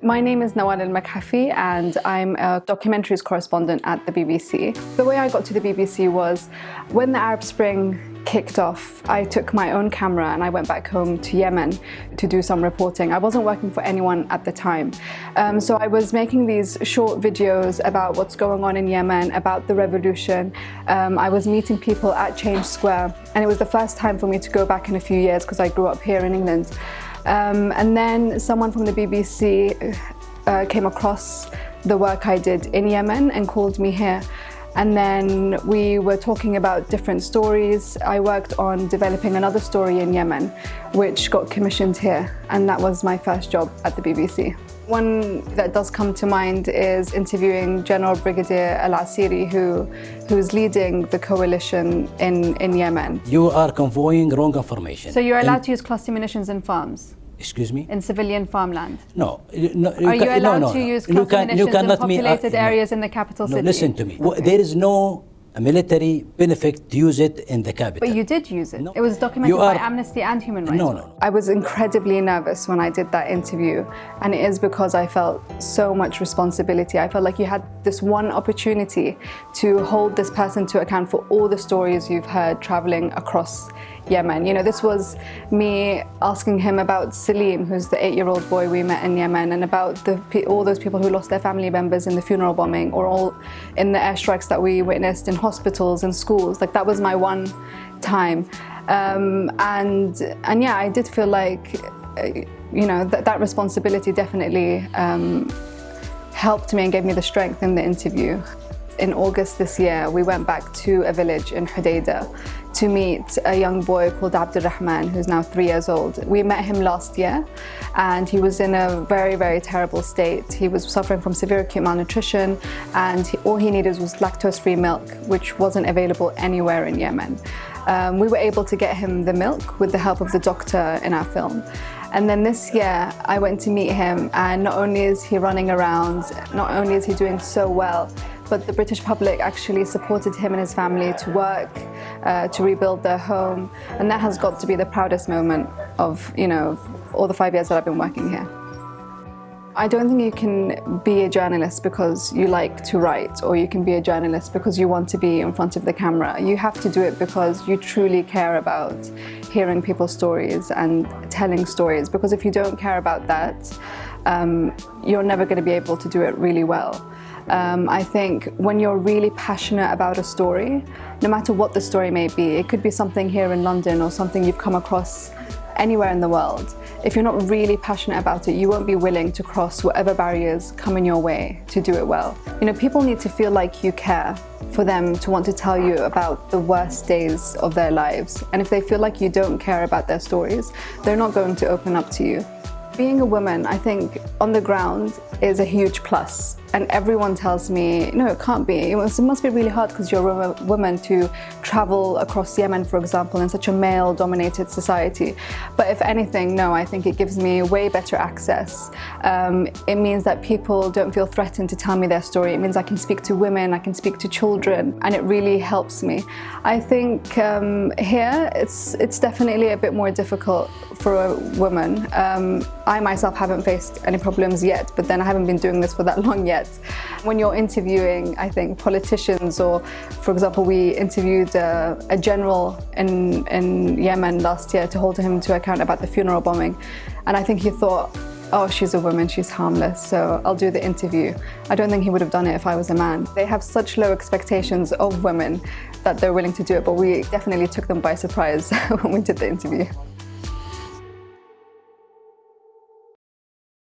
My name is Nawal Al-Makhafi and I'm a documentaries correspondent at the BBC. The way I got to the BBC was when the Arab Spring kicked off, I took my own camera and I went back home to Yemen to do some reporting. I wasn't working for anyone at the time. So I was making these short videos about what's going on in Yemen, about the revolution. I was meeting people at Change Square, and it was the first time for me to go back in a few years because I grew up here in England. And then someone from the BBC came across the work I did in Yemen and called me here. And then we were talking about different stories. I worked on developing another story in Yemen, which got commissioned here. And that was my first job at the BBC. One that does come to mind is interviewing General Brigadier Al-Asiri, who's leading the coalition in Yemen. You are conveying wrong information. So you're allowed to use cluster munitions in farms? Excuse me? In civilian farmland? No. Are you allowed to use cluster munitions in populated areas in the capital city? No, listen to me. Okay. There is no military benefit to use it in the capital. But you did use it. No. It was documented by Amnesty and Human Rights Watch. No. I was incredibly nervous when I did that interview, and it is because I felt so much responsibility. I felt like you had this one opportunity to hold this person to account for all the stories you've heard traveling across Yemen. You know, this was me asking him about Salim, who's the 8-year-old boy we met in Yemen, and about all those people who lost their family members in the funeral bombing, or all in the airstrikes that we witnessed in hospitals and schools. Like, that was my one time. And yeah, I did feel like, you know, that responsibility definitely helped me and gave me the strength in the interview. In August this year, we went back to a village in Hudaydah to meet a young boy called Abdurrahman, who's now 3 years old. We met him last year, and he was in a very, very terrible state. He was suffering from severe acute malnutrition, and all he needed was lactose-free milk, which wasn't available anywhere in Yemen. We were able to get him the milk with the help of the doctor in our film. And then this year, I went to meet him, and not only is he running around, not only is he doing so well, but the British public actually supported him and his family to work, to rebuild their home. And that has got to be the proudest moment of, you know, all the 5 years that I've been working here. I don't think you can be a journalist because you like to write, or you can be a journalist because you want to be in front of the camera. You have to do it because you truly care about hearing people's stories and telling stories, because if you don't care about that, you're never going to be able to do it really well. I think when you're really passionate about a story, no matter what the story may be, it could be something here in London or something you've come across anywhere in the world. If you're not really passionate about it, you won't be willing to cross whatever barriers come in your way to do it well. You know, people need to feel like you care for them to want to tell you about the worst days of their lives. And if they feel like you don't care about their stories, they're not going to open up to you. Being a woman, I think, on the ground is a huge plus. And everyone tells me, no, it can't be. It must be really hard because you're a woman to travel across Yemen, for example, in such a male-dominated society. But if anything, no, I think it gives me way better access. It means that people don't feel threatened to tell me their story. It means I can speak to women, I can speak to children, and it really helps me. I think here, it's definitely a bit more difficult for a woman. I myself haven't faced any problems yet, but then I haven't been doing this for that long yet. When you're interviewing, I think, politicians, or for example, we interviewed a general in Yemen last year to hold him to account about the funeral bombing. And I think he thought, oh, she's a woman, she's harmless, so I'll do the interview. I don't think he would have done it if I was a man. They have such low expectations of women that they're willing to do it, but we definitely took them by surprise when we did the interview.